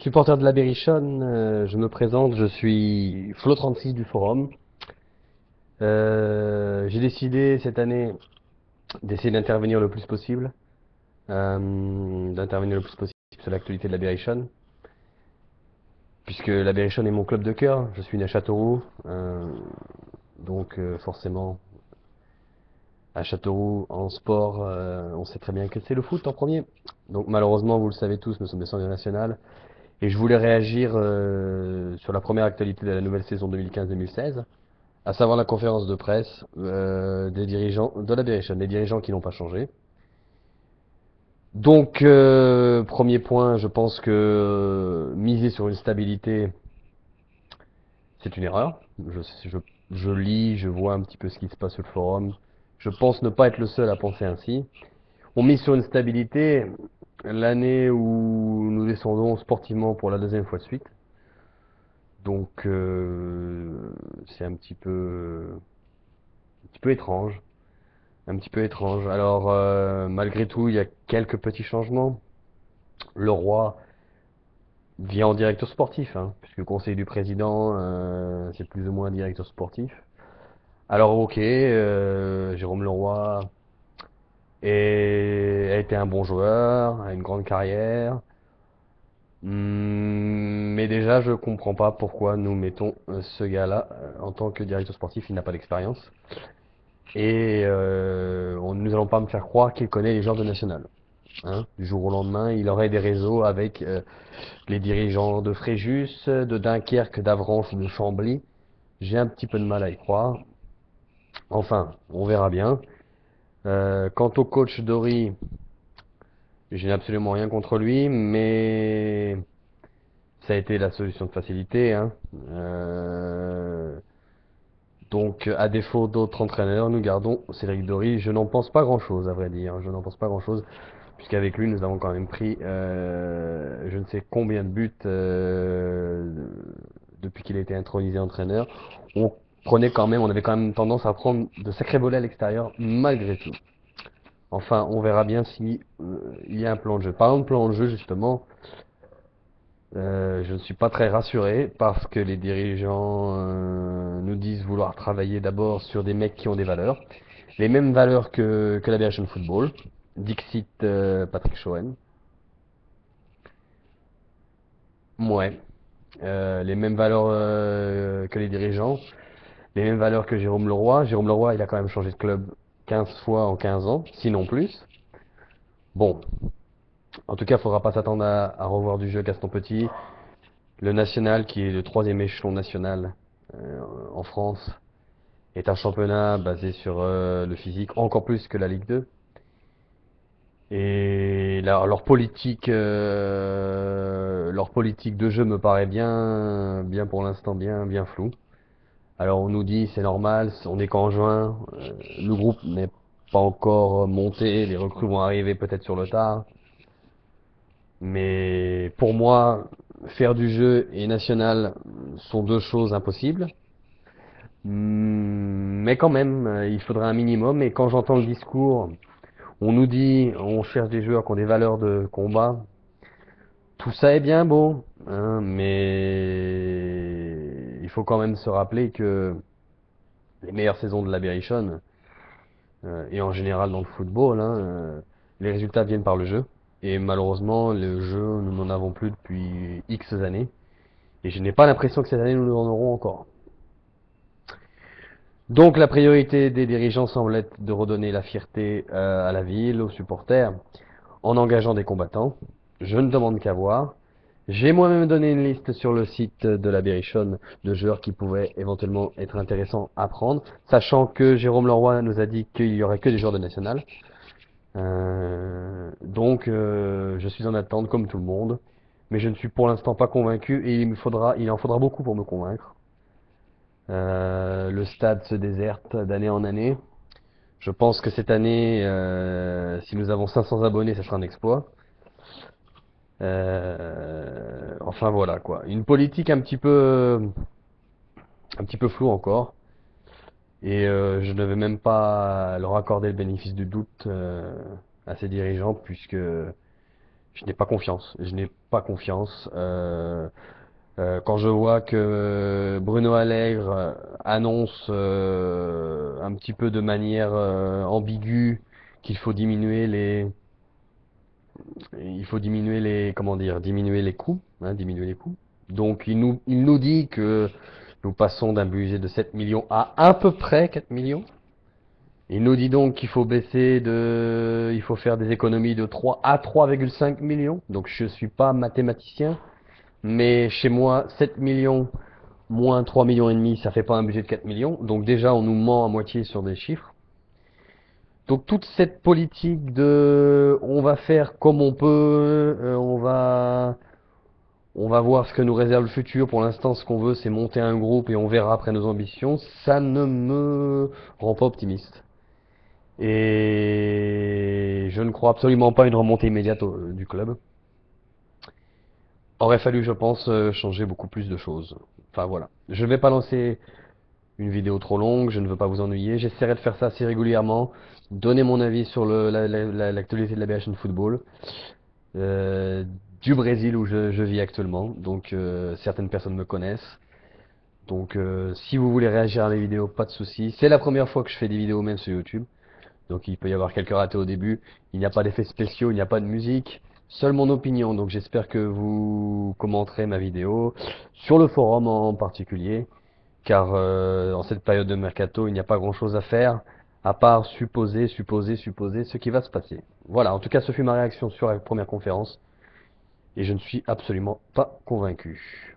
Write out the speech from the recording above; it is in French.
Supporter de la Berrichonne, je me présente, je suis Flo36 du forum. J'ai décidé cette année d'essayer d'intervenir le plus possible, sur l'actualité de la Berrichonne, puisque la Berrichonne est mon club de cœur. Je suis né à Châteauroux, donc forcément à Châteauroux en sport, on sait très bien que c'est le foot en premier. Donc malheureusement, vous le savez tous, nous sommes descendus en national. Et je voulais réagir sur la première actualité de la nouvelle saison 2015-2016, à savoir la conférence de presse des dirigeants de la Berrichonne, des dirigeants qui n'ont pas changé. Donc, premier point, je pense que miser sur une stabilité, c'est une erreur. Je lis, je vois un petit peu ce qui se passe sur le forum. Je pense ne pas être le seul à penser ainsi. On mise sur une stabilité l'année où nous descendons sportivement pour la deuxième fois de suite. Donc c'est un petit peu étrange, un petit peu étrange. Alors malgré tout, il y a quelques petits changements. Le roi vient en directeur sportif, hein, puisque le conseil du président c'est plus ou moins un directeur sportif. Alors ok, Jérôme Leroy a été un bon joueur, a une grande carrière. Mais déjà, je comprends pas pourquoi nous mettons ce gars-là en tant que directeur sportif. Il n'a pas d'expérience. Et nous allons pas me faire croire qu'il connaît les joueurs de national. Hein. Du jour au lendemain, il aurait des réseaux avec les dirigeants de Fréjus, de Dunkerque, d'Avranches ou de Chambly. J'ai un petit peu de mal à y croire. Enfin, on verra bien. Quant au coach Dory, je n'ai absolument rien contre lui, mais ça a été la solution de facilité. Hein. Donc, à défaut d'autres entraîneurs, nous gardons Cédric Dory. Je n'en pense pas grand-chose, à vrai dire. Je n'en pense pas grand-chose, puisqu'avec lui, nous avons quand même pris je ne sais combien de buts depuis qu'il a été intronisé entraîneur. On avait quand même tendance à prendre de sacrés volets à l'extérieur, malgré tout. Enfin, on verra bien si il y a un plan de jeu. Parlant de plan de jeu, justement, je ne suis pas très rassuré parce que les dirigeants nous disent vouloir travailler d'abord sur des mecs qui ont des valeurs, les mêmes valeurs que la Berrichonne Football, Dixit Patrick Schoen, ouais, les mêmes valeurs que les dirigeants, les mêmes valeurs que Jérôme Leroy. Jérôme Leroy, il a quand même changé de club 15 fois en 15 ans, sinon plus. Bon, en tout cas, il ne faudra pas s'attendre à revoir du jeu Gaston Petit. Le national, qui est le troisième échelon national en France, est un championnat basé sur le physique, encore plus que la Ligue 2. Et leur politique de jeu me paraît bien pour l'instant, bien floue. Alors on nous dit c'est normal, on est qu'en juin, le groupe n'est pas encore monté, les recrues vont arriver peut-être sur le tard. Mais pour moi, faire du jeu et national sont deux choses impossibles. Mais quand même, il faudrait un minimum. Et quand j'entends le discours, on nous dit, on cherche des joueurs qui ont des valeurs de combat. Tout ça est bien beau, hein, mais il faut quand même se rappeler que les meilleures saisons de la Berrichonne, et en général dans le football, hein, les résultats viennent par le jeu. Et malheureusement, le jeu, nous n'en avons plus depuis X années. Et je n'ai pas l'impression que cette année, nous en aurons encore. Donc la priorité des dirigeants semble être de redonner la fierté à la ville, aux supporters, en engageant des combattants. Je ne demande qu'à voir. J'ai moi-même donné une liste sur le site de la Berrichonne de joueurs qui pouvaient éventuellement être intéressants à prendre, sachant que Jérôme Leroy nous a dit qu'il y aurait que des joueurs de national. Donc je suis en attente comme tout le monde, mais je ne suis pour l'instant pas convaincu et il en faudra beaucoup pour me convaincre. Le stade se déserte d'année en année. Je pense que cette année, si nous avons 500 abonnés, ce sera un exploit. Enfin voilà quoi. Une politique un petit peu floue encore. Et je ne vais même pas leur accorder le bénéfice du doute à ces dirigeants, puisque Je n'ai pas confiance. Je n'ai pas confiance. Quand je vois que Bruno Allègre annonce un petit peu de manière ambiguë qu'il faut diminuer comment dire, diminuer les coûts, hein, diminuer les coûts. Donc il nous dit que nous passons d'un budget de 7 millions à peu près 4 millions. Il nous dit donc qu'il faut il faut faire des économies de 3 à 3,5 millions. Donc je suis pas mathématicien, mais chez moi, 7 millions moins 3 millions et demi, ça fait pas un budget de 4 millions. Donc déjà, on nous ment à moitié sur des chiffres. Donc toute cette politique de on va faire comme on peut, on va voir ce que nous réserve le futur. Pour l'instant, ce qu'on veut, c'est monter un groupe et on verra après nos ambitions. Ça ne me rend pas optimiste. Et je ne crois absolument pas à une remontée immédiate du club. Aurait fallu, je pense, changer beaucoup plus de choses. Enfin voilà. Je ne vais pas lancer une vidéo trop longue, je ne veux pas vous ennuyer. J'essaierai de faire ça assez régulièrement, donner mon avis sur l'actualité de la BHN Football, euh, du Brésil où je vis actuellement. Donc certaines personnes me connaissent. Donc si vous voulez réagir à mes vidéos, pas de souci. C'est la première fois que je fais des vidéos même sur YouTube. Donc il peut y avoir quelques ratés au début. Il n'y a pas d'effets spéciaux, il n'y a pas de musique. Seule mon opinion. Donc j'espère que vous commenterez ma vidéo sur le forum en particulier. Car en cette période de mercato, il n'y a pas grand-chose à faire à part supposer ce qui va se passer. Voilà, en tout cas, ce fut ma réaction sur la première conférence et je ne suis absolument pas convaincu.